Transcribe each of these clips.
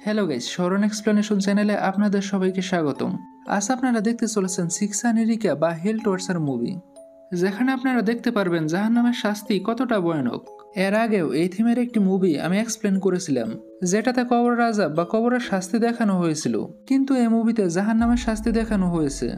Hello guys, শরণ explanation চ্যানেলে আপনাদের সবাইকে স্বাগতম। আজ আপনারা দেখতে চলেছেন সিক্স আমেরিকা বা হেল টর্চার মুভি, যেখানে আপনারা দেখতে পারবেন জাহান্নামের শাস্তি কতটা ভয়ানক। এর আগেও এই থিমের একটি মুভি আমি এক্সপ্লেন করেছিলাম, যেটাতে কবর আযাব বা কবরের শাস্তি দেখানো হয়েছিল, কিন্তু এই মুভিতে জাহান্নামের শাস্তি দেখানো হয়েছে,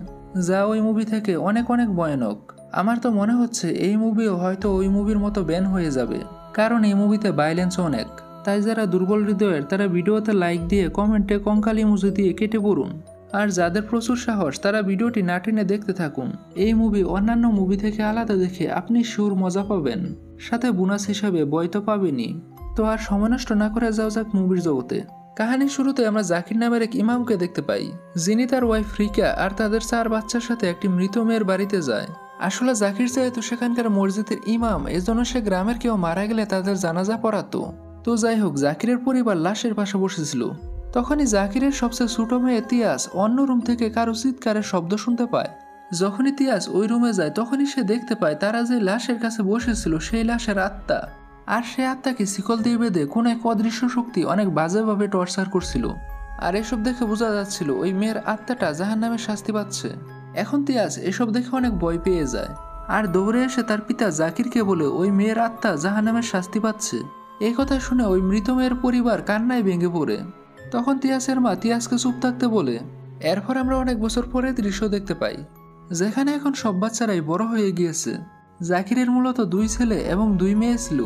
যা ওই মুভি থেকে অনেক অনেক ভয়ানক। আমার তো মনে হচ্ছে এই মুভিও হয়তো ওই মুভির মতো ব্যান হয়ে যাবে, কারণ এই মুভিতে ভায়োলেন্স অনেক। তাই যারা দুর্বল হৃদয়ের তারা ভিডিওতে লাইক দিয়ে কমেন্টে কঙ্কাল ইমোজি দিয়ে কেটে পড়ুন, আর যাদের প্রচুর সাহস তারা ভিডিওটি না টেনে দেখতে থাকুন। এই মুভি অন্যান্য মুভি থেকে আলাদা দেখে আপনি সুর মজা পাবেন, সাথে বোনাস হিসাবে বই তো পাবেনই। তো আর সময় নষ্ট না করে যাও যাক মুভির জগতে। কাহিনীর শুরুতে আমরা জাকির নামের এক ইমামকে দেখতে পাই, যিনি তার ওয়াইফ রিকা আর তাদের 4 বাচ্চার সাথে একটি মৃত মেয়ের বাড়িতে যায়। আসলে জাকির যেহেতু সেখানকার মসজিদের ইমাম, এজন্য সে গ্রামের কেউ মারা গেলে তাদের জানাজা পড়াতো। তো যাই হোক, জাকিরের পরিবার লাশের পাশে বসেছিল। তখনই জাকিরের সবচেয়ে ছোট মেয়ে তিয়াস অন্য রুম থেকে কারো চিৎকারের শব্দ শুনতে পায়। যখনই তিয়াস ওই রুমে যায় তখনই সে দেখতে পায় তারা যে লাশের কাছে বসেছিল সেই লাশের আত্মা, আর সে আত্মাকে শিকল দিয়ে বেঁধে কোন এক অদৃশ্য শক্তি অনেক বাজেভাবে টর্চার করছিল। আর এসব দেখে বোঝা যাচ্ছিল ওই মেয়ের আত্মাটা জাহান্নামের শাস্তি পাচ্ছে। এখন তিয়াস এসব দেখে অনেক ভয় পেয়ে যায়, আর দৌড়ে এসে তার পিতা জাকিরকে বলে ওই মেয়ের আত্মা জাহান্নামের শাস্তি পাচ্ছে। এই কথা শুনে ওই মৃত মেয়ের পরিবার কান্নায় ভেঙে পড়ে। তখন তিয়াসের মা তিয়াসকে চুপ থাকতে বলে। এরপর আমরা অনেক বছর পরে দৃশ্য দেখতে পাই, যেখানে এখন সব বাচ্চারাই বড় হয়ে গিয়েছে। জাকিরের মূলত 2 ছেলে এবং 2 মেয়ে ছিল।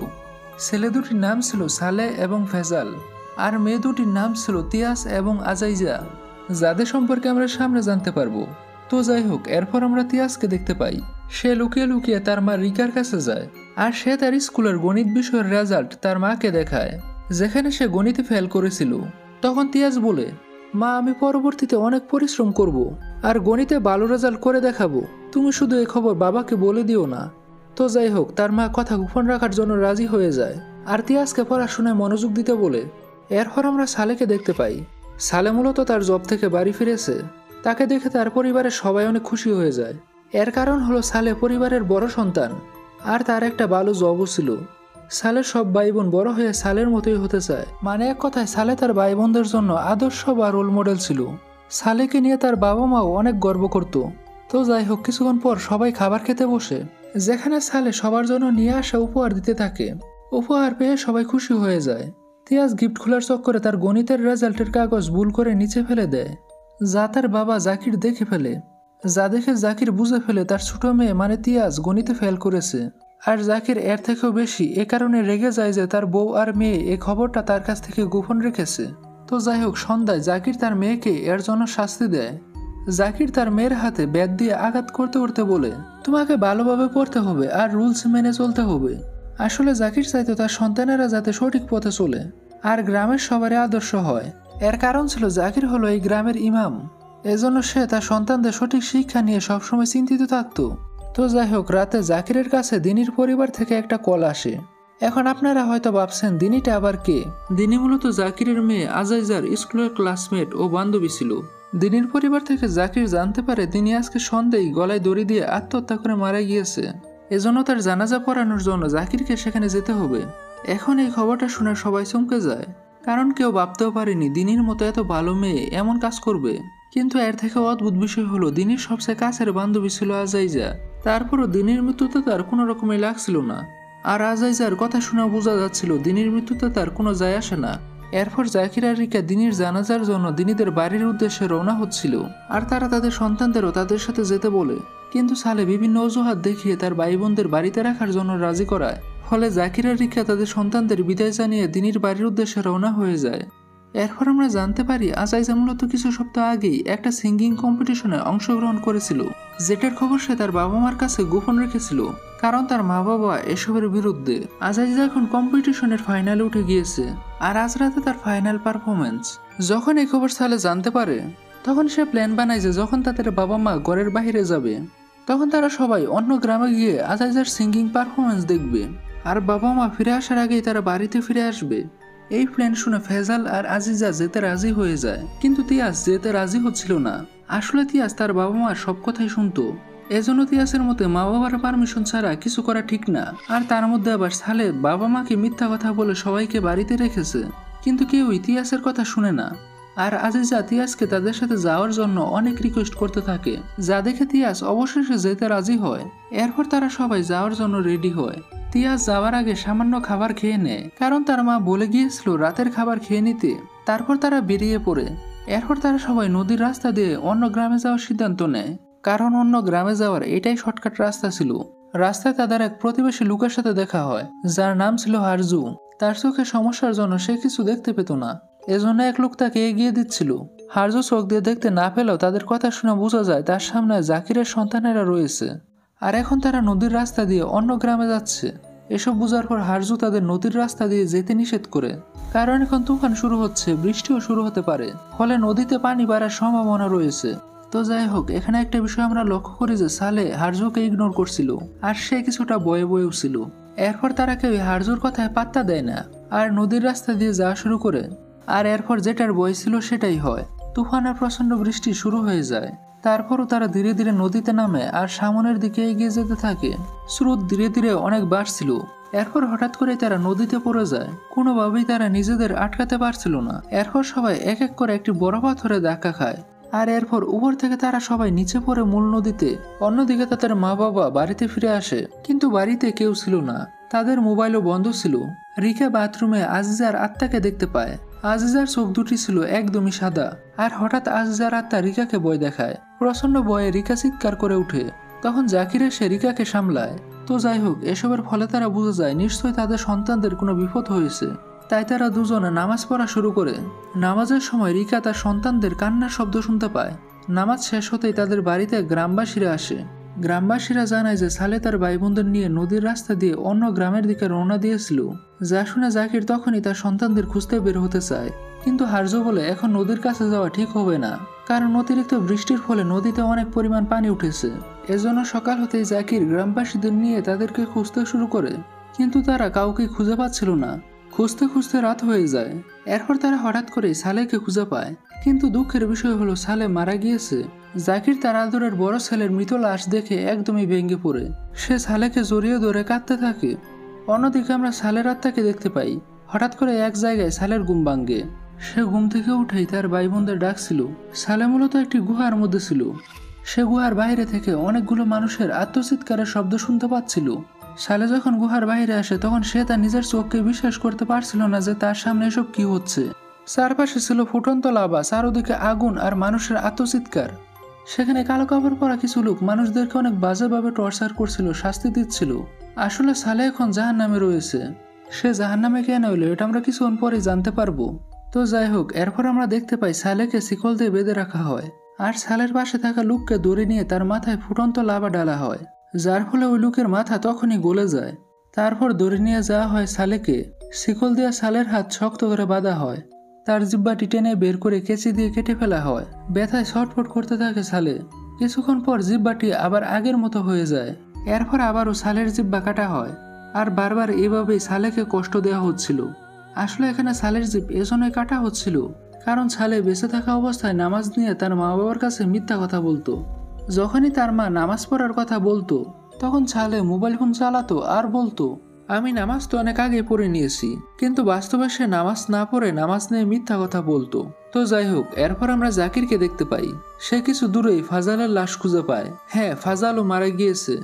ছেলে দুটির নাম ছিল সালে এবং ফেজাল, আর মেয়ে দুটির নাম ছিল তিয়াস এবং আজাইজা, যাদের সম্পর্কে আমরা সামনে জানতে পারবো। তো যাই হোক, এরপর আমরা তিয়াসকে দেখতে পাই সে লুকিয়ে লুকিয়ে তার মা রিকার কাছে যায়, আর সে তার স্কুলের গণিত বিষয়ের রেজাল্ট তার মাকে দেখায়, যেখানে সে গণিতে ফেল করেছিল। তখন তিয়াস বলে, মা আমি পরবর্তীতে অনেক পরিশ্রম করব আর গণিতে ভালো রেজাল্ট করে দেখাবো, তুমি শুধু এই খবর বাবাকে বলে দিও না। তো যাই হোক, তার মা কথা গোপন রাখার জন্য রাজি হয়ে যায়, আর তিয়াসকে পড়াশোনায় মনোযোগ দিতে বলে। এরপর আমরা সালেকে দেখতে পাই। সালে মূলত তার জব থেকে বাড়ি ফিরেছে। তাকে দেখে তার পরিবারের সবাই অনেক খুশি হয়ে যায়। এর কারণ হলো সালে পরিবারের বড় সন্তান, আর তার একটা ভালো জবও ছিল। সালের সব ভাই বোন বড় হয়ে সালের মতোই হতে চায়, মানে এক কথায় সালে তার ভাই বোনদের জন্য আদর্শ বা রোল মডেল ছিল। সালেকে নিয়ে তার বাবা মাও অনেক গর্ব করত। তো যাই হোক, কিছুক্ষণ পর সবাই খাবার খেতে বসে, যেখানে সালে সবার জন্য নিয়ে আসা উপহার দিতে থাকে। উপহার পেয়ে সবাই খুশি হয়ে যায়। তিয়াস গিফট খোলার চক্করে তার গণিতের রেজাল্টের কাগজ ভুল করে নিচে ফেলে দেয়, যা তার বাবা জাকির দেখে ফেলে। যা দেখে জাকির বুঝে ফেলে তার ছোট মেয়ে মানে তিয়াস গণিতে ফেল করেছে। আর জাকির এর থেকেও বেশি এ কারণে রেগে যায় যে তার বউ আর মেয়ে এই খবরটা তার কাছ থেকে গোপন রেখেছে। তো যাই হোক, সন্ধ্যায় জাকির তার মেয়েকে এর জন্য শাস্তি দেয়। জাকির তার মেয়ের হাতে ব্যাট দিয়ে আঘাত করতে করতে বলে, তোমাকে ভালোভাবে পড়তে হবে আর রুলস মেনে চলতে হবে। আসলে জাকির চাইতো তার সন্তানেরা যাতে সঠিক পথে চলে আর গ্রামের সবারই আদর্শ হয়। এর কারণ ছিল জাকির হলো এই গ্রামের ইমাম, এজন্য সে তার সন্তানদের সঠিক শিক্ষা নিয়ে সবসময় চিন্তিত থাকতো। তো যাই হোক, রাতে জাকিরের কাছে দিনির পরিবার থেকে একটা কল আসে। এখন আপনারা হয়তো ভাবছেন দিনিটা আবার কে? দিনি মূলত জাকিরের মেয়ে আজাইজার স্কুলের ক্লাসমেট ও বান্ধবী ছিল। দিনির পরিবার থেকে জাকির জানতে পারে দিনি আজকে সন্ধ্যায় গলায় দড়ি দিয়ে আত্মহত্যা করে মারা গিয়েছে, এজন্য তার জানাজা পড়ানোর জন্য জাকিরকে সেখানে যেতে হবে। এখন এই খবরটা শুনে সবাই চমকে যায়, কারণ কেউ ভাবতেও পারেনি দিনির মতো এত ভালো মেয়ে এমন কাজ করবে। কিন্তু এর থেকে অদ্ভুত বিষয় হলো দিনির সবচেয়ে কাছের বান্ধবী ছিল আজাইজা। তারপরও দিনির মৃত্যুতে তার কোনো রকমই লাগছিল না, আর আজাইজার কথা শুনে বোঝা যাচ্ছিল দিনির মৃত্যুতে তার কোনো যায় আসে না। এরপর জাকির আর রিকা দিনির জানাজার জন্য দিনিদের বাড়ির উদ্দেশ্যে রওনা হচ্ছিল, আর তারা তাদের সন্তানদেরও তাদের সাথে যেতে বলে। কিন্তু সালে বিভিন্ন অজুহাত দেখিয়ে তার ভাই বোনদের বাড়িতে রাখার জন্য রাজি করায়, ফলে জাকির আর রিকা তাদের সন্তানদের বিদায় জানিয়ে দিনির বাড়ির উদ্দেশ্যে রওনা হয়ে যায়। এরপর আমরা জানতে পারি আজাইজা মূলত কিছু সপ্তাহ আগেই একটা সিঙ্গিং কম্পিটিশনে অংশগ্রহণ করেছিল, যেটার খবর সে তার বাবা মার কাছে গোপন রেখেছিল, কারণ তার মা বাবা এসবের বিরুদ্ধে। আজাইজা এখন কম্পিটিশনের ফাইনালে উঠে গিয়েছে, আর আজ রাতে তার ফাইনাল পারফরমেন্স। যখন এই খবর সালে জানতে পারে, তখন সে প্ল্যান বানায় যে যখন তাদের বাবা মা ঘরের বাইরে যাবে, তখন তারা সবাই অন্য গ্রামে গিয়ে আজাইজার সিঙ্গিং পারফরমেন্স দেখবে, আর বাবা মা ফিরে আসার আগেই তারা বাড়িতে ফিরে আসবে। এই প্ল্যান শুনে ফেজাল আর আজিজা যেতে রাজি হয়ে যায়, কিন্তু তিয়াস যেতে রাজি হচ্ছিল না। আসলে তিয়াস তার বাবা মার সব কথাই শুনতো, এজন্য তিয়াসের মতে মা বাবার পারমিশন ছাড়া কিছু করা ঠিক না। আর তার মধ্যে আবার সালে বাবা মাকে মিথ্যা কথা বলে সবাইকে বাড়িতে রেখেছে। কিন্তু কেউই তিয়াসের কথা শুনে না। আর আজিজা তিয়াসকে তাদের সাথে যাওয়ার জন্য অনেক রিকোয়েস্ট করতে থাকে, যা দেখে তিয়াস অবশেষে যেতে রাজি হয়। এরপর তারা সবাই যাওয়ার জন্য রেডি হয়। তিয়াস যাওয়ার আগে সামান্য খাবার খেয়ে নেয়, কারণ তার মা বলে গিয়েছিল রাতের খাবার খেয়ে নিতে। তারপর তারা বেরিয়ে পড়ে। এরপর তারা সবাই নদীর রাস্তা দিয়ে অন্য গ্রামে যাওয়ার সিদ্ধান্ত নেয়, কারণ অন্য গ্রামে যাওয়ার এটাই শর্টকাট রাস্তা ছিল। রাস্তায় তাদের এক প্রতিবেশী লোকের সাথে দেখা হয়, যার নাম ছিল হারজু। তার চোখে সমস্যার জন্য সে কিছু দেখতে পেত না, এজন্য এক লোক তাকে এগিয়ে দিচ্ছিল। হারজু চোখ দিয়ে দেখতে না পেলেও তাদের কথা শুনে বোঝা যায় তার সামনে জাকিরের সন্তানেরা রয়েছে, আর এখন তারা নদীর রাস্তা দিয়ে অন্য গ্রামে যাচ্ছে। এসব বোঝার পর হারজু তাদের নদীর রাস্তা দিয়ে যেতে নিষেধ করে, কারণ এখন তুফান শুরু হচ্ছে, বৃষ্টিও শুরু হতে পারে, ফলে নদীতে পানি বাড়ার সম্ভাবনা রয়েছে। তো যাই হোক, এখানে একটা বিষয় আমরা লক্ষ্য করি যে সালে হারজুকে ইগনোর করছিল, আর সে কিছুটা বয়ে বয়েও ছিল। এরপর তারা কেউ হারজুর কথায় পাত্তা দেয় না, আর নদীর রাস্তা দিয়ে যাওয়া শুরু করে। আর এরপর যেটার বয় ছিল সেটাই হয়। তুফানের প্রচন্ড বৃষ্টি শুরু হয়ে যায়। তারপরও তারা ধীরে ধীরে নদীতে নামে আর সামনের দিকে এগিয়ে যেতে থাকে। স্রোত ধীরে ধীরে অনেক বাড়ছিল। এরপর হঠাৎ করে তারা নদীতে পড়ে যায়। কোনোভাবেই তারা নিজেদের আটকাতে পারছিল না। এরপর সবাই এক এক করে একটি বড় পাথরে ধাক্কা খায়, আর এরপর উপর থেকে তারা সবাই নিচে পড়ে মূল নদীতে। অন্যদিকে তাদের মা বাবা বাড়িতে ফিরে আসে, কিন্তু বাড়িতে কেউ ছিল না, তাদের মোবাইলও বন্ধ ছিল। রিকা বাথরুমে আজিজার আত্মাকে দেখতে পায়। আজিজার চোখ দুটি ছিল একদমই সাদা, আর হঠাৎ আজিজার আত্মা রিকাকে ভয় দেখায়। প্রচন্ড ভয়ে রিকা চিৎকার করে উঠে। তখন জাকির এসে রিকাকে সামলায়। তো যাই হোক, এসবের ফলে তারা বুঝে যায় নিশ্চয়ই তাদের সন্তানদের কোনো বিপদ হয়েছে। তাই তারা দুজনে নামাজ পড়া শুরু করে। নামাজের সময় রিকা তার সন্তানদের কান্নার শব্দ শুনতে পায়। নামাজ শেষ হতেই তাদের বাড়িতে গ্রামবাসীরা আসে। গ্রামবাসীরা জানায় যে সালে তার ভাই বোনদের নিয়ে নদীর রাস্তা দিয়ে অন্য গ্রামের দিকে রওনা দিয়েছিল। যা শুনে জাকির তখনই তার সন্তানদের খুঁজতে বের হতে চায়, কিন্তু হারজু বলে এখন নদীর কাছে যাওয়া ঠিক হবে না, কারণ অতিরিক্ত বৃষ্টির ফলে নদীতে অনেক পরিমাণ পানি উঠেছে। এজন্য সকাল হতেই জাকির গ্রামবাসীদের নিয়ে তাদেরকে খুঁজতে শুরু করে, কিন্তু তারা কাউকে খুঁজে পাচ্ছিল না। খুঁজতে খুঁজতে রাত হয়ে যায়। এরপর তারা হঠাৎ করে সালেকে খুঁজে পায়, কিন্তু দুঃখের বিষয় হলো সালে মারা গিয়েছে। জাকির তার আদরের বড় ছেলের মৃত লাশ দেখে একদমই ভেঙে পড়ে। সে সালেকে জড়িয়ে ধরে কাঁদতে থাকে। অন্যদিকে আমরা সালের আত্মাকে দেখতে পাই। হঠাৎ করে এক জায়গায় সালের ঘুম ভাঙ্গে। সে ঘুম থেকে উঠেই তার ভাই বোনদের ডাকছিল। সালে মূলত একটি গুহার মধ্যে ছিল। সে গুহার বাইরে থেকে অনেকগুলো মানুষের আত্মচিৎকারের শব্দ শুনতে পাচ্ছিল। সালে যখন গুহার বাইরে আসে তখন সে তার নিজের চোখকে বিশ্বাস করতে পারছিল না যে তার সামনে এসব কি হচ্ছে। চারপাশে ছিল ফুটন্ত লাভা, চারদিকে আগুন আর মানুষের আত্মচিৎকার। সেখানে কালো কাপড় পরা কিছু লোক মানুষদেরকে অনেক বাজেভাবে টর্চার করছিল, শাস্তি দিচ্ছিল। আসলে সালে এখন জাহান্নামে রয়েছে। সে জাহান্নামে কেন হইলো এটা আমরা কিছুক্ষণ পরে জানতে পারবো। তো যাই হোক, এরপর আমরা দেখতে পাই সালেকে শিকল দিয়ে বেঁধে রাখা হয়, আর সালের পাশে থাকা লোককে দড়ি নিয়ে তার মাথায় ফুটন্ত লাভা ডালা হয়, যার ফলে ওই লোকের মাথা তখনই গলে যায়। তারপর দড়ি নিয়ে যাওয়া হয় সালেকে। শিকল দিয়ে সালের হাত শক্ত করে বাঁধা হয়। তার জিহ্বাটি টেনে বের করে কেঁচি দিয়ে কেটে ফেলা হয়। ব্যথায় ছটফট করতে থাকে সালে। কিছুক্ষণ পর জিহ্বাটি আবার আগের মতো হয়ে যায়। এরপর আবারও সালের জিহ্বা কাটা হয়, আর বারবার এভাবেই সালেকে কষ্ট দেওয়া হচ্ছিল। আসলে এখানে সালের জিভ এজন্যই কাটা হচ্ছিল কারণ সালে বেঁচে থাকা অবস্থায় নামাজ নিয়ে তার মা বাবার কাছে মিথ্যা কথা বলতো। যখনই তার মা নামাজ পড়ার কথা বলতো তখন সালে মোবাইল ফোন চালাতো আর বলতো, আমি নামাজ তো অনেক আগে পড়ে নিয়েছি, কিন্তু বাস্তবে সে নামাজ না পড়ে নামাজ নিয়ে মিথ্যা কথা বলতো। তো যাই হোক, এরপর আমরা জাকিরকে দেখতে পাই। সে কিছু দূরেই ফাজালের লাশ খুঁজে পায়। হ্যাঁ, ফাজালও মারা গিয়েছে।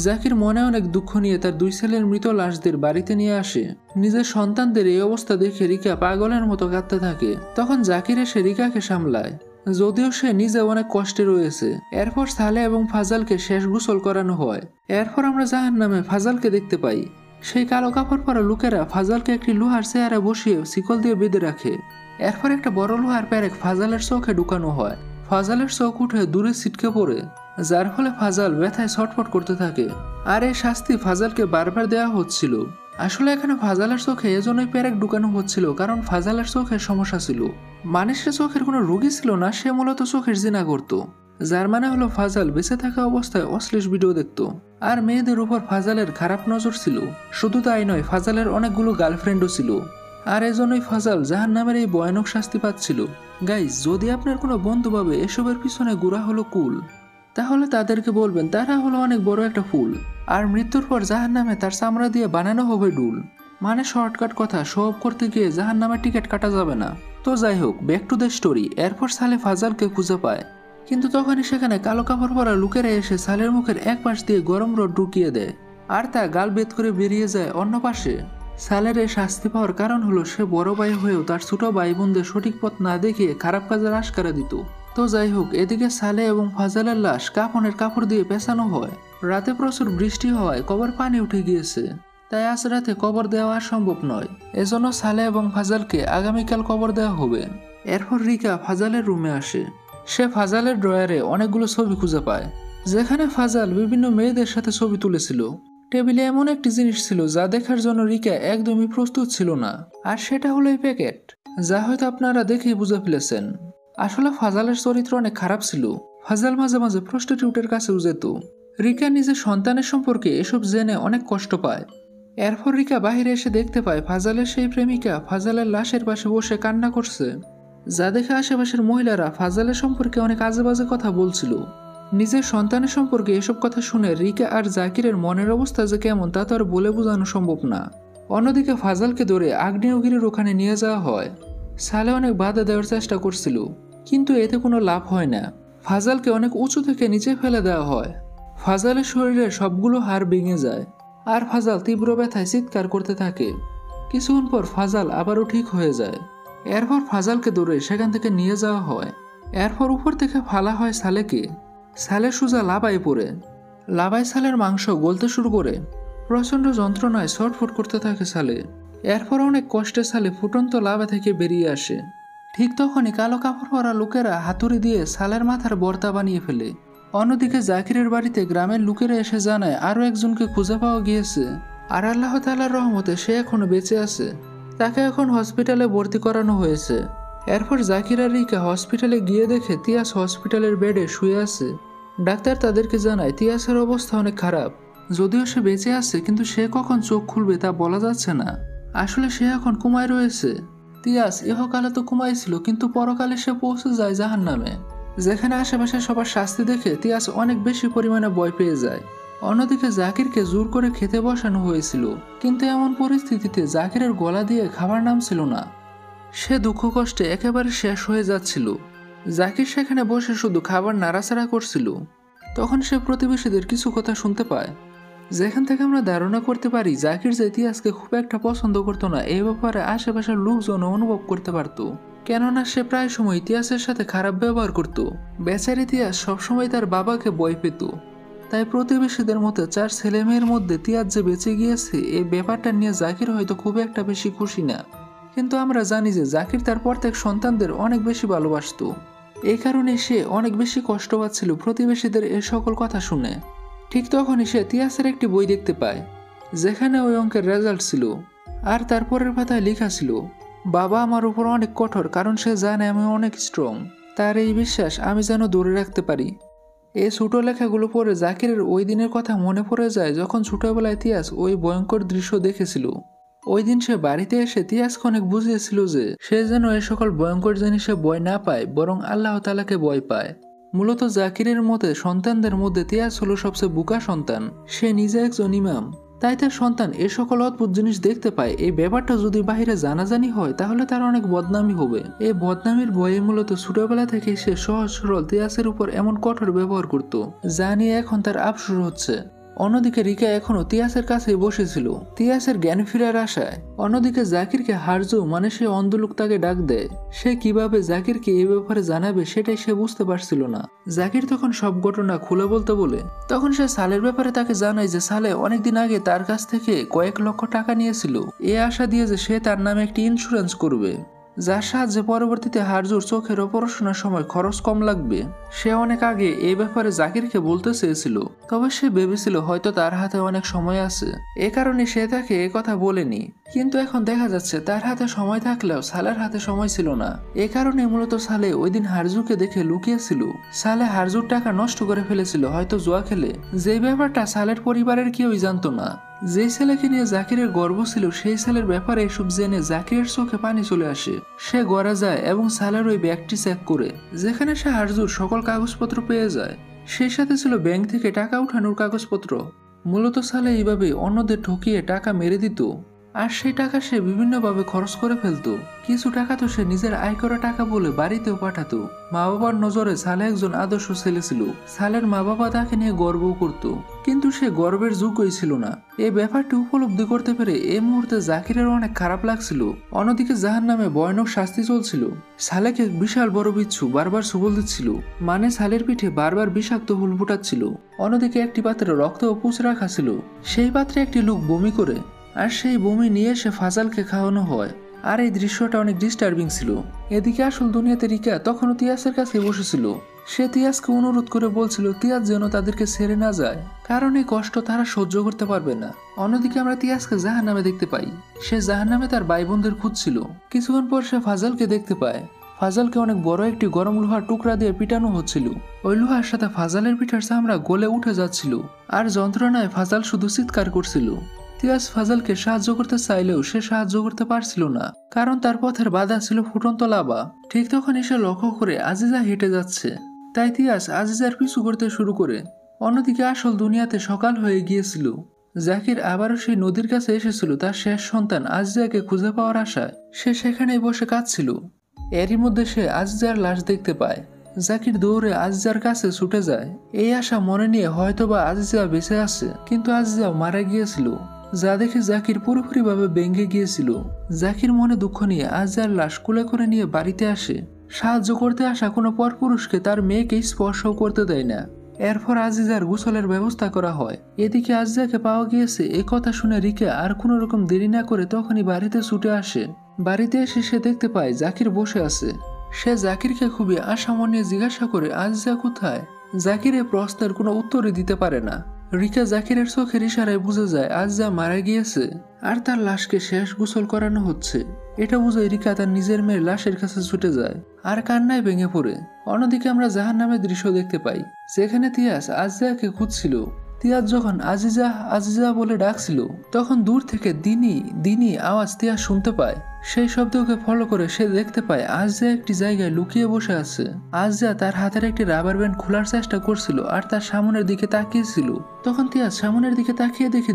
জাকির মনে অনেক দুঃখ নিয়ে তার দুই ছেলের মৃত লাশদের বাড়িতে নিয়ে আসে। নিজের সন্তানদের এই অবস্থা দেখে রিকা পাগলের মতো কাঁদতে থাকে। তখন জাকির এসে রিকাকে সামলায়, যদিও সে নিজে অনেক কষ্টে রয়েছে। এরপর সালে এবং ফাজালকে শেষ গোসল করানো হয়। এরপর আমরা জাহান্নামে ফাজালকে দেখতে পাই। সেই কালো কাপড় পরা লোকেরা ফাজালকে একটি লোহার চেয়ারে বসিয়ে শিকল দিয়ে বেঁধে রাখে। এরপর একটা বড় লোহার প্যারেক ফাজালের চোখে ঢুকানো হয়। ফাজালের চোখ উঠে দূরে ছিটকে পড়ে, যার ফলে ফাজাল ব্যথায় ছটফট করতে থাকে। আর এই শাস্তি ফাজালকে বারবার দেওয়া হচ্ছিল। আসলে এখানে ফাজালের চোখে এজন্যই প্যারেক ঢুকানো হচ্ছিল কারণ ফাজালের চোখের সমস্যা ছিল। মানুষের চোখের কোনো রোগী ছিল না, সে মূলত চোখের জিনা করত। যার মানে হলো ফাজাল বেঁচে থাকা অবস্থায় অশ্লীল ভিডিও দেখত। আর মেয়েদের উপর ফাজালের খারাপ নজর ছিল। শুধু তাই নয়, ফাজালের অনেকগুলো গার্লফ্রেন্ডও ছিল। আর এজন্যই ফাজাল জাহান্নামের এই ভয়ানক শাস্তি পাচ্ছিল। গাইজ, যদি আপনার কোনো বন্ধু ভাবে এসবের পিছনে গোড়া হলো কুল, তাহলে তাদেরকে বলবেন তারা হলো অনেক বড় একটা ফুল, আর মৃত্যুর পর জাহান্নামে তার চামড়া দিয়ে বানানো হবে ডুল। মানে শর্টকাট কথা, সব করতে গিয়ে জাহান্নামের টিকিট কাটা যাবে না। তো যাই হোক, ব্যাক টু দ্য স্টোরি। এরপর সালে ফাজালকে খুঁজে পায়, কিন্তু তখনই সেখানে কালো কাপড় পরা লোকেরা এসে সালের মুখের এক পাশ দিয়ে গরম রড ঢুকিয়ে দেয়, আর তা গাল বেদ করে বেরিয়ে যায় অন্য পাশে। সালের এই শাস্তি পাওয়ার কারণ হলো সে বড় ভাই হয়েও তার ছোট ভাই বোনদের সঠিক পথ না দেখিয়ে খারাপ কাজের আশকারা দিত। তো যাই হোক, এদিকে সালে এবং ফাজালের লাশ কাফনের কাপড় দিয়ে পেঁচানো হয়। রাতে প্রচুর বৃষ্টি হওয়ায় কবর পানি উঠে গিয়েছে, তাই আজ রাতে কবর দেওয়া আর সম্ভব নয়। এজন্য সালে এবং ফাজালকে আগামীকাল কবর দেওয়া হবে। এরপর রিকা ফাজালের রুমে আসে। সে ফাজালের ড্রয়ারে অনেকগুলো ছবি খুঁজে পায়, যেখানে ফাজাল বিভিন্ন মেয়েদের সাথে ছবি তুলেছিল। টেবিলে এমন একটি জিনিস ছিল যা দেখার জন্য রিকা একদমই প্রস্তুত ছিল না, আর সেটা হলো এই প্যাকেট, যা হয়তো আপনারা দেখেই বুঝে ফেলেছেন। আসলে ফাজালের চরিত্র অনেক খারাপ ছিল। ফাজাল মাঝে মাঝে প্রস্টিটিউটের কাছেও যেত। রিকা নিজের সন্তানের সম্পর্কে এসব জেনে অনেক কষ্ট পায়। এরপর রিকা বাহিরে এসে দেখতে পায় ফাজালের সেই প্রেমিকা ফাজালের লাশের পাশে বসে কান্না করছে, যা দেখে আশেপাশের মহিলারা ফাজালের সম্পর্কে অনেক আজে বাজে কথা বলছিল। নিজের সন্তানের সম্পর্কে এসব কথা শুনে রিকা আর জাকিরের মনের অবস্থা যে কেমন তা তো আর বলে বোঝানো সম্ভব না। অন্যদিকে ফাজালকে ধরে আগ্নেয়গিরির ওখানে নিয়ে যাওয়া হয়। সালে অনেক বাধা দেওয়ার চেষ্টা করছিল, কিন্তু এতে কোনো লাভ হয় না। ফাজালকে অনেক উঁচু থেকে নিচে ফেলে দেওয়া হয়। ফাজালের শরীরের সবগুলো হাড় ভেঙে যায়, আর ফাজাল তীব্র ব্যথায় চিৎকার করতে থাকে। কিছুক্ষণ পর ফাজাল আবারও ঠিক হয়ে যায়। এরপর ফাজালকে ধরে সেখান থেকে নিয়ে যাওয়া হয়। এরপর উপর থেকে ফালা হয় সালেকে। সালে সোজা লাভায় পড়ে। লাভায় সালের মাংস গলতে শুরু করে। প্রচণ্ড যন্ত্রণায় ছটফট করতে থাকে সালে। এরপর অনেক কষ্টে সালে ফুটন্ত লাভা থেকে বেরিয়ে আসে। ঠিক তখনই কালো কাপড় পরা লোকেরা হাতুড়ি দিয়ে সালের মাথার বর্তা বানিয়ে ফেলে। অন্যদিকে জাকিরের বাড়িতে গ্রামের লোকেরা এসে জানায় আরও একজনকে খুঁজে পাওয়া গিয়েছে, আর আল্লাহ তাআলার রহমতে সে এখনো বেঁচে আছে। তাকে এখন হসপিটালে ভর্তি করানো হয়েছে। এরপর জাকির আর রিকা হসপিটালে গিয়ে দেখে তিয়াস হসপিটালের বেডে শুয়ে আছে। ডাক্তার তাদেরকে জানায় তিয়াসের অবস্থা অনেক খারাপ। যদিও সে বেঁচে আছে, কিন্তু সে কখন চোখ খুলবে তা বলা যাচ্ছে না। আসলে সে এখন কোমায় রয়েছে। তিয়াস ইহকালে তো কোমায় ছিল, কিন্তু পরকালে সে পৌঁছে যায় জাহান্নামে, যেখানে আশেপাশে সবার শাস্তি দেখে তিয়াস অনেক বেশি পরিমাণে ভয় পেয়ে যায়। অন্যদিকে জাকিরকে জোর করে খেতে বসানো হয়েছিল, কিন্তু এমন পরিস্থিতিতে জাকিরের গলা দিয়ে খাবার নামছিল না। সে দুঃখ কষ্টে একেবারে শেষ হয়ে যাচ্ছিল। জাকির সেখানে বসে শুধু খাবার নাড়াচাড়া করছিল। তখন সে প্রতিবেশীদের কিছু কথা শুনতে পায়, যেখান থেকে আমরা ধারণা করতে পারি জাকির যে তিয়াসকে খুব একটা পছন্দ করতো না, এই ব্যাপারে আশেপাশের লোকজন অনুভব করতে পারত। কেননা সে প্রায় সময় তিয়াসের সাথে খারাপ ব্যবহার করত। বেচারি তিয়াস সবসময় তার বাবাকে ভয় পেত। তাই প্রতিবেশীদের মতে 4 ছেলে মেয়ের মধ্যে তিয়াস যে বেঁচে গিয়েছে এই ব্যাপারটা নিয়ে জাকির হয়তো খুব একটা বেশি খুশি না। কিন্তু আমরা জানি যে জাকির তার প্রত্যেক সন্তানদের অনেক বেশি ভালোবাসত। এই কারণে সে অনেক বেশি কষ্ট পাচ্ছিল প্রতিবেশীদের এই সকল কথা শুনে। ঠিক তখনই সে তিয়াসের একটি বই দেখতে পায়, যেখানে ওই অঙ্কের রেজাল্ট ছিল, আর তারপরের পাতায় লেখা ছিল, বাবা আমার উপর অনেক কঠোর, কারণ সে জানে আমি অনেক স্ট্রং। তার এই বিশ্বাস আমি যেন ধরে রাখতে পারি। এই ছোট লেখাগুলো পড়ে জাকিরের ওই দিনের কথা মনে পড়ে যায়, যখন ছোটবেলায় তিয়াস ওই ভয়ঙ্কর দৃশ্য দেখেছিল। ওই দিন সে বাড়িতে এসে তিয়াসকে অনেক বুঝিয়েছিল যে সে যেন এই সকল ভয়ঙ্কর জিনিসে ভয় না পায়, বরং আল্লাহ তাআলাকে ভয় পায়। মূলত জাকিরের মতে সন্তানদের মধ্যে তিয়াস হলো সবচেয়ে বোকা সন্তান। সে নিজে একজন ইমাম, তাই তার সন্তান এ সকল অদ্ভুত জিনিস দেখতে পায়। এই ব্যাপারটা যদি বাহিরে জানাজানি হয় তাহলে তার অনেক বদনামি হবে। এই বদনামির ভয়ে মূলত ছোটবেলা থেকে সে সহজ সরল তিয়াসের উপর এমন কঠোর ব্যবহার করত, যা নিয়ে এখন তার আফসোস হচ্ছে। অন্যদিকে রিকা এখনো তিয়াসের কাছে বসেছিল, তিয়াসের জ্ঞান ফেরার আশায়। অন্যদিকে জাকিরকে হারজু মানে সে অন্ধলোক তাকে ডাক দেয়। সে কিভাবে জাকিরকে এই ব্যাপারে জানাবে সেটাই সে বুঝতে পারছিল না। জাকির তখন সব ঘটনা খুলে বলতে বলে তখন সে সালের ব্যাপারে তাকে জানায় যে সালে অনেকদিন আগে তার কাছ থেকে কয়েক লক্ষ টাকা নিয়েছিল, এ আশা দিয়ে যে সে তার নামে একটি ইন্স্যুরেন্স করবে, যার সাহায্যে পরবর্তীতে হারজুর চোখের অপারেশনের সময় খরচ কম লাগবে। সে অনেক আগে এই ব্যাপারে জাকিরকে বলতে চেয়েছিল, তবে সে ভেবেছিল হয়তো তার হাতে অনেক সময় আছে, এ কারণে সে তাকে এ কথা বলেনি। কিন্তু এখন দেখা যাচ্ছে তার হাতে সময় থাকলেও সালের হাতে সময় ছিল না। এ কারণে মূলত সালে ওই দিন হারজুকে দেখে লুকিয়েছিল। সালে হারজুর টাকা নষ্ট করে ফেলেছিল, হয়তো জুয়া খেলে, যে ব্যাপারটা সালের পরিবারের কেউই জানতো না। যে ছেলেকে নিয়ে জাকিরের গর্ব ছিল সেই ছেলের ব্যাপারে এসব জেনে জাকিরের চোখে পানি চলে আসে। সে ঘরে যায় এবং সালের ওই ব্যাগটি চেক করে, যেখানে সে হারজুর সকল কাগজপত্র পেয়ে যায়। সেই সাথে ছিল ব্যাংক থেকে টাকা উঠানোর কাগজপত্র। মূলত সালে এইভাবে অন্যদের ঠকিয়ে টাকা মেরে দিত। আর সেই টাকা সে বিভিন্নভাবে খরচ করে ফেলতো। কিছু টাকা তো সে নিজের আয় করা টাকা বলে বাড়িতেও পাঠাতো। মা বাবার নজরে সালে একজন আদর্শ ছেলে ছিল। সালের মা বাবা তাকে নিয়ে গর্ব করত, কিন্তু সে গর্বের যোগ্যই ছিল না। এই ব্যাপারটি উপলব্ধি করতে পেরে এই মুহূর্তে জাকিরের অনেক খারাপ লাগছিল। অন্যদিকে জাহান্নামে ভয়ানক শাস্তি চলছিল। সালেকে বিশাল বড় বিচ্ছু বারবার সবল দিচ্ছিল, মানে সালের পিঠে বারবার বিষাক্ত হুল ফুটাচ্ছিল। অন্যদিকে একটি পাত্রে রক্ত ও পুঁজ রাখা ছিল। সেই পাত্রে একটি লোক বমি করে, আর সেই বমি নিয়ে এসে ফাজালকে খাওয়ানো হয়। আর এই দৃশ্যটা অনেক ডিস্টার্বিং ছিল। এদিকে আসল দুনিয়াতে রিকা তখনও তিয়াসের কাছে বসেছিল। সে তিয়াসকে অনুরোধ করে বলছিল তিয়াস যেন তাদেরকে ছেড়ে না যায়, কারণ এই কষ্ট তারা সহ্য করতে পারবে না। অন্যদিকে আমরা তিয়াসকে জাহান্নামে দেখতে পাই। সে জাহান্নামে তার ভাই বোনদের খুঁজছিল। কিছুক্ষণ পর সে ফাজালকে দেখতে পায়। ফাজালকে অনেক বড় একটি গরম লোহার টুকরা দিয়ে পিটানো হচ্ছিল। ওই লোহার সাথে ফাজালের পিঠার চামড়া গলে উঠে যাচ্ছিল, আর যন্ত্রণায় ফাজাল শুধু চিৎকার করছিল। তিয়াস ফাজালকে সাহায্য করতে চাইলেও সে সাহায্য করতে পারছিল না, কারণ তার পথের বাধা ছিল ফুটন্ত লাভা। ঠিক তখন এসে লক্ষ্য করে আজিজা হেঁটে যাচ্ছে, তাই তিয়াস আজিজার পিছু করতে শুরু করে। অন্যদিকে আসল দুনিয়াতে সকাল হয়ে গিয়েছিল। জাকির আবারও সেই নদীর কাছে এসেছিল তার শেষ সন্তান আজিজাকে খুঁজে পাওয়ার আশায়। সে সেখানেই বসে কাঁদছিল। এরই মধ্যে সে আজিজার লাশ দেখতে পায়। জাকির দৌড়ে আজিজার কাছে ছুটে যায়, এই আশা মনে নিয়ে হয়তোবা আজিজা বেঁচে আছে, কিন্তু আজিজা মারা গিয়েছিল, যা দেখে জাকির পুরোপুরিভাবে ভেঙে গিয়েছিল। জাকির মনে দুঃখ নিয়ে আজিজার লাশ কুলে করে নিয়ে বাড়িতে আসে। সাহায্য করতে আসা কোনো পরপুরুষকে তার মেয়েকে স্পর্শ করতে দেয় না। এরপর আজিজার গোসলের ব্যবস্থা করা হয়। এদিকে আজিজাকে পাওয়া গিয়েছে এ কথা শুনে রিকা আর কোনো রকম দেরি না করে তখনই বাড়িতে ছুটে আসে। বাড়িতে এসে সে দেখতে পায় জাকির বসে আছে। সে জাকিরকে খুবই আশামন নিয়ে জিজ্ঞাসা করে আজিজা কোথায়। জাকির এ প্রশ্নের কোনো উত্তরই দিতে পারে না। রিকা জাকিরের চোখের ইশারায় বুঝে যায় আজিজা মারা গিয়েছে, আর তার লাশকে শেষ গোসল করানো হচ্ছে। এটা বুঝে রিকা তার নিজের মেয়ের লাশের কাছে ছুটে যায় আর কান্নায় ভেঙে পড়ে। অন্যদিকে আমরা জাহান্নামের দৃশ্য দেখতে পাই, যেখানে তিয়াস আজিজাকে খুঁজছিল। তিয়াস যখন আজিজা আজিজা বলে ডাকছিল, তখন দূর থেকে দিনি দিনি আওয়াজ তিয়াস শুনতে পায়। সেই শব্দকে ফলো করে সে দেখতে পায় আজিজা একটি জায়গায় লুকিয়ে বসে আছে। আজিজা তার হাতের একটি রাবার ব্যান্ড খোলার চেষ্টা করছিল আর তার সামনের দিকে তাকিয়েছিল। তখন তিয়াস সামনের দিকে তাকিয়ে দেখে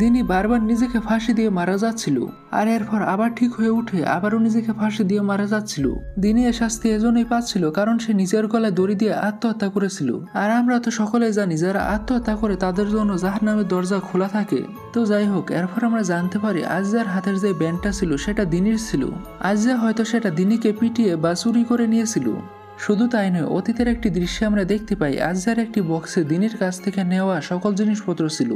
দিনি বারবার নিজেকে ফাঁসি দিয়ে মারা যাচ্ছিল, আর এরপর আবার ঠিক হয়ে উঠে আবারও নিজেকে ফাঁসি দিয়ে মারা যাচ্ছিল। দিনি এ শাস্তি এজন্যই পাচ্ছিল কারণ সে নিজের গলায় দড়ি দিয়ে আত্মহত্যা করেছিল। আর আমরা তো সকলেই জানি যারা আত্মহত্যা করে তাদের জন্য জাহান্নামের দরজা খোলা থাকে। তো যাই হোক, এরপর আমরা জানতে পারি আজিজার হাতের যে ব্যান্ডটা ছিল সেটা দিনির ছিল। আজিজা হয়তো সেটা দিনিকে পিটিয়ে বা চুরি করে নিয়েছিল। শুধু তাই নয়, অতীতের একটি দৃশ্যে আমরা দেখতে পাই আজিজার একটি বক্সে দিনির কাছ থেকে নেওয়া সকল জিনিসপত্র ছিল।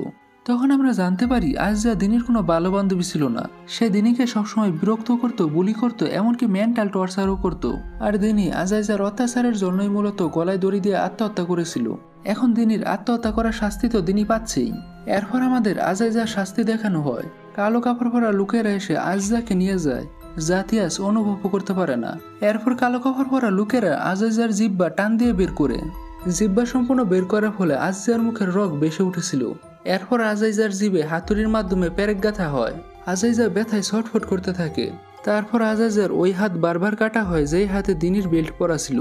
তখন আমরা জানতে পারি আজিজা দিনির কোনো ভালো বান্ধবী ছিল না। সে দিনিকে সবসময় বিরক্ত করত, বুলি করত, এমনকি মেন্টাল টর্চারও করত। আর দিনি আজিজার অত্যাচারের জন্যই মূলত গলায় দড়ি দিয়ে আত্মহত্যা করেছিল। এখন দিনির আত্মহত্যা করার শাস্তি তো দিনি পাচ্ছেই। এরপর আমাদের আজিজার শাস্তি দেখানো হয়। কালো কাপড় পরা লোকেরা এসে আজিজাকে নিয়ে যায়, যা তিয়াস অনুভব করতে পারে না। এরপর কালো কাপড় পরা লোকেরা আজিজার জিহ্বা টান দিয়ে বের করে। জিহ্বা সম্পূর্ণ বের করার ফলে আজিজার মুখের রগ বেশি উঠেছিল। এরপর আজিজার জিভে হাতুড়ির মাধ্যমে পেরেক গাঁথা হয়। আজিজা ব্যথায় ছটফট করতে থাকে। তারপর আজিজার ওই হাত বারবার কাটা হয় যেই হাতে দিনির বেল্ট পরা ছিল।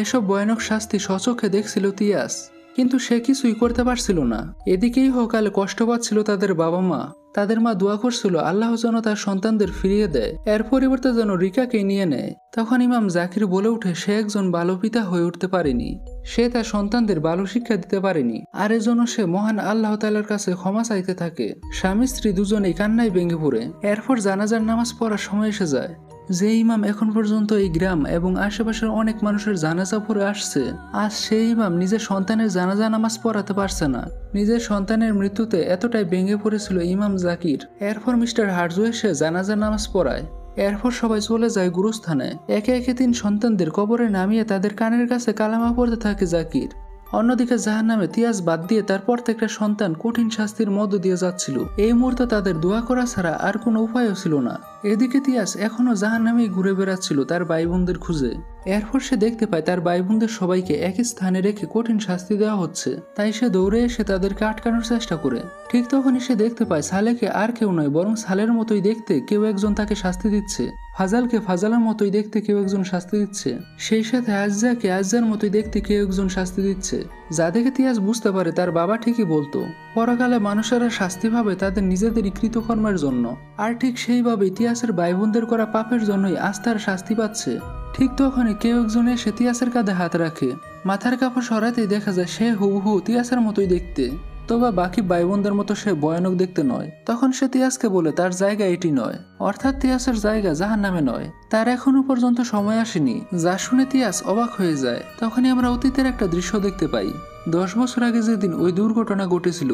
এসব ভয়ানক শাস্তি স্বচক্ষে দেখছিল তিয়াস, কিন্তু সে কিছুই করতে পারছিল না। এদিকেই হোকালে কষ্ট পাচ্ছিল তাদের বাবা মা। তাদের মা দোয়া করছিল আল্লাহ যেন তার সন্তানদের ফিরিয়ে দেয়, এর পরিবর্তে যেন রিকাকে নিয়ে নেয়। তখন ইমাম জাকির বলে উঠে সে একজন ভালো পিতা হয়ে উঠতে পারেনি, সে তার সন্তানদের ভালো শিক্ষা দিতে পারেনি, আর এজন্য সে মহান আল্লাহ তাআলার কাছে ক্ষমা চাইতে থাকে। স্বামী স্ত্রী দুজনেই কান্নায় ভেঙে পড়ে। এরপর জানাজার নামাজ পড়ার সময় এসে যায়। যে ইমাম এখন পর্যন্ত এই গ্রাম এবং আশেপাশের অনেক মানুষের জানাজা পড়ে আসছে, আজ সেই ইমাম নিজের সন্তানের জানাজা নামাজ পড়াতে পারছে না। নিজের সন্তানের মৃত্যুতে এতটাই ভেঙে পড়েছিল ইমাম জাকির। এরপর মিস্টার হারজু এসে জানাজা নামাজ পড়ায়। এরপর সবাই চলে যায় গুরুস্থানে। একে একে 3 সন্তানদের কবরে নামিয়ে তাদের কানের কাছে কালামা পড়তে থাকে জাকির। অন্যদিকে জাহান্নামে তিয়াস বাদ দিয়ে তার প্রত্যেকটা সন্তান কঠিন শাস্তির মধ্য দিয়ে যাচ্ছিল। এই মুহূর্তে তাদের দোয়া করা ছাড়া আর কোনো উপায়ও ছিল না। এদিকে তিয়াস এখনো জাহান্নামেই ঘুরে বেড়াচ্ছিল তার ভাই বোনদের খুঁজে। এরপর সে দেখতে পায় তার ভাই বোনদের সবাইকে একই স্থানে রেখে কঠিন শাস্তি দেওয়া হচ্ছে। তাই সে দৌড়ে এসে তাদেরকে আটকানোর চেষ্টা করে। ঠিক তখনই সে দেখতে পায় সালেকে আর কেউ নয় বরং সালের মতোই দেখতে কেউ একজন তাকে শাস্তি দিচ্ছে। ফাজালকে ফাজালের মতোই দেখতে কেউ একজন শাস্তি দিচ্ছে। সেই সাথে আজিজাকে আজিজার মতোই দেখতে কেউ একজন শাস্তি দিচ্ছে। যা দেখে তিয়াস বুঝতে পারে তার বাবা ঠিকই বলতো, পরকালে মানুষেরা শাস্তি পাবে তাদের নিজেদেরই কৃতকর্মের জন্য। আর ঠিক সেইভাবে তিয়াসের ভাই বোনদের করা পাপের জন্যই আজ তার শাস্তি পাচ্ছে। ঠিক তখনই কেউ একজন এসে তিয়াসের কাঁধে হাত রাখে। মাথার কাপড় সরাতেই দেখা যায় সে হুবহু তিয়াসের মতোই দেখতে, তবে বাকি ভাই বোনদের মতো সে ভয়ানক দেখতে নয়। তখন সে তিয়াসকে বলে তার জায়গা এটি নয়, অর্থাৎ তিয়াসের জায়গা জাহান্নামে নয়। তার এখনো পর্যন্ত সময় আসেনি। যা শুনে তিয়াস অবাক হয়ে যায়। তখনই আমরা অতীতের একটা দৃশ্য দেখতে পাই। 10 বছর আগে যেদিন ওই দুর্ঘটনা ঘটেছিল,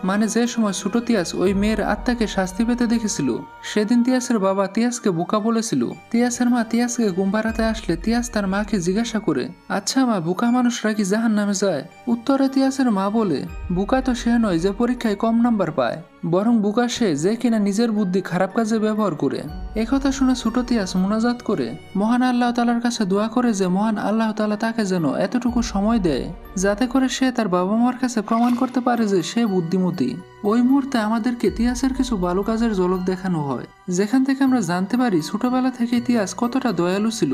মানে যে সময় ছোট তিয়াস ওই মেয়ের আত্মাকে শাস্তি পেতে দেখেছিল, সেদিন তিয়াসের বাবা তিয়াসকে বোকা বলেছিল। তিয়াসের মা তিয়াসকে ঘুম পাড়াতে আসলে তিয়াস তার মাকে জিজ্ঞাসা করে, আচ্ছা মা, বোকা মানুষরা কি জাহান্নামে যায়? উত্তরে তিয়াসের মা বলে, বোকা তো সে নয় যে পরীক্ষায় কম নাম্বার পায়, বরং বোকা সে যে কিনা নিজের বুদ্ধি খারাপ কাজে ব্যবহার করে। একথা শুনে ছোট তিয়াস মুনাজাত করে মহান আল্লাহ তাআলার কাছে দোয়া করে যে মহান আল্লাহ তাআলা তাকে যেন এতটুকু সময় দেয় যাতে করে সে তার বাবা মার কাছে প্রমাণ করতে পারে যে সে বুদ্ধিমতী। ওই মুহূর্তে আমাদেরকে তিয়াসের কিছু ভালো কাজের ঝলক দেখানো হয়, যেখান থেকে আমরা জানতে পারি ছোটবেলা থেকে তিয়াস কতটা দয়ালু ছিল।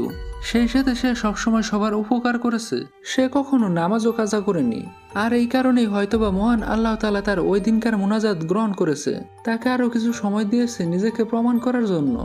সেই সাথে সে সবসময় সবার উপকার করেছে, সে কখনো নামাজও কাজা করেনি। আর এই কারণেই হয়তোবা মহান আল্লাহ তাআলা তার ওই দিনকার মুনাজাত গ্রহণ করেছে, তাকে আরো কিছু সময় দিয়েছে নিজেকে প্রমাণ করার জন্য।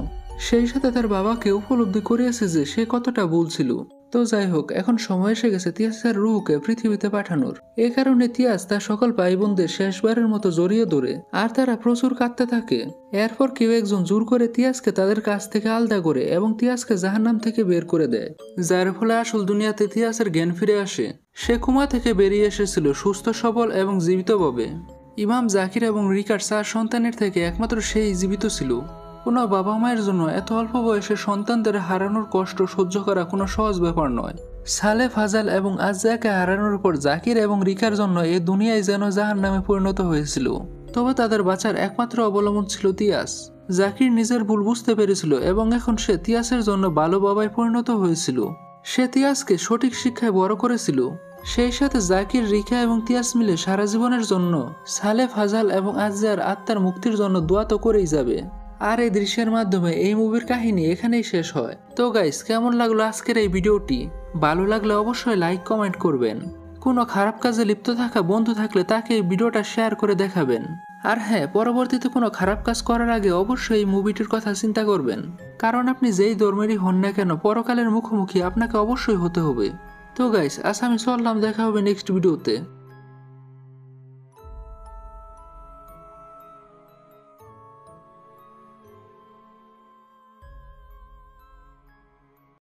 সেই সাথে তার বাবাকে উপলব্ধি করিয়েছে যে সে কতটা ভুল ছিল। তো যাই হোক, এখন সময় এসে গেছে তিয়াসের রুহকে পৃথিবীতে পাঠানোর। এ কারণে তিয়াস তার সকল ভাই বোনদের শেষবারের মতো জড়িয়ে ধরে, আর তারা প্রচুর কাঁদতে থাকে। এরপর কেউ একজন জোর করে তিয়াসকে তাদের কাছ থেকে আলাদা করে এবং তিয়াসকে জাহান্নাম থেকে বের করে দেয়, যার ফলে আসল দুনিয়াতে তিয়াসের জ্ঞান ফিরে আসে। সে কুমা থেকে বেরিয়ে এসেছিল সুস্থ সবল এবং জীবিতভাবে। ইমাম জাকির এবং রিকার 4 সন্তানের থেকে একমাত্র সেই জীবিত ছিল। কোনো বাবা মায়ের জন্য এত অল্প বয়সে সন্তানদের হারানোর কষ্ট সহ্য করা কোনো সহজ ব্যাপার নয়। সালে, ফাজাল এবং আজ্জাকে হারানোর পর জাকির এবং রিকার জন্য এই দুনিয়ায় যেন জাহান্নামে পরিণত হয়েছিল। তবে তাদের বাঁচার একমাত্র অবলম্বন ছিল তিয়াস। জাকির নিজের ভুল বুঝতে পেরেছিল এবং এখন সে তিয়াসের জন্য ভালো বাবায় পরিণত হয়েছিল। সে তিয়াসকে সঠিক শিক্ষায় বড় করেছিল। সেই সাথে জাকির, রিকা এবং তিয়াস মিলে সারা জীবনের জন্য সালে, ফাজাল এবং আজ্জার আত্মার মুক্তির জন্য দোয়া তো করেই যাবে। আর এই দৃশ্যের মাধ্যমে এই মুভির কাহিনী এখানেই শেষ হয়। তো গাইস, কেমন লাগলো আজকের এই ভিডিওটি? ভালো লাগলে অবশ্যই লাইক কমেন্ট করবেন। কোনো খারাপ কাজে লিপ্ত থাকা বন্ধু থাকলে তাকে এই ভিডিওটা শেয়ার করে দেখাবেন। আর হ্যাঁ, পরবর্তীতে কোনো খারাপ কাজ করার আগে অবশ্যই এই মুভিটির কথা চিন্তা করবেন, কারণ আপনি যেই ধর্মেরই হন না কেন পরকালের মুখোমুখি আপনাকে অবশ্যই হতে হবে। তো গাইস, আজ আমি চললাম, দেখা হবে নেক্সট ভিডিওতে।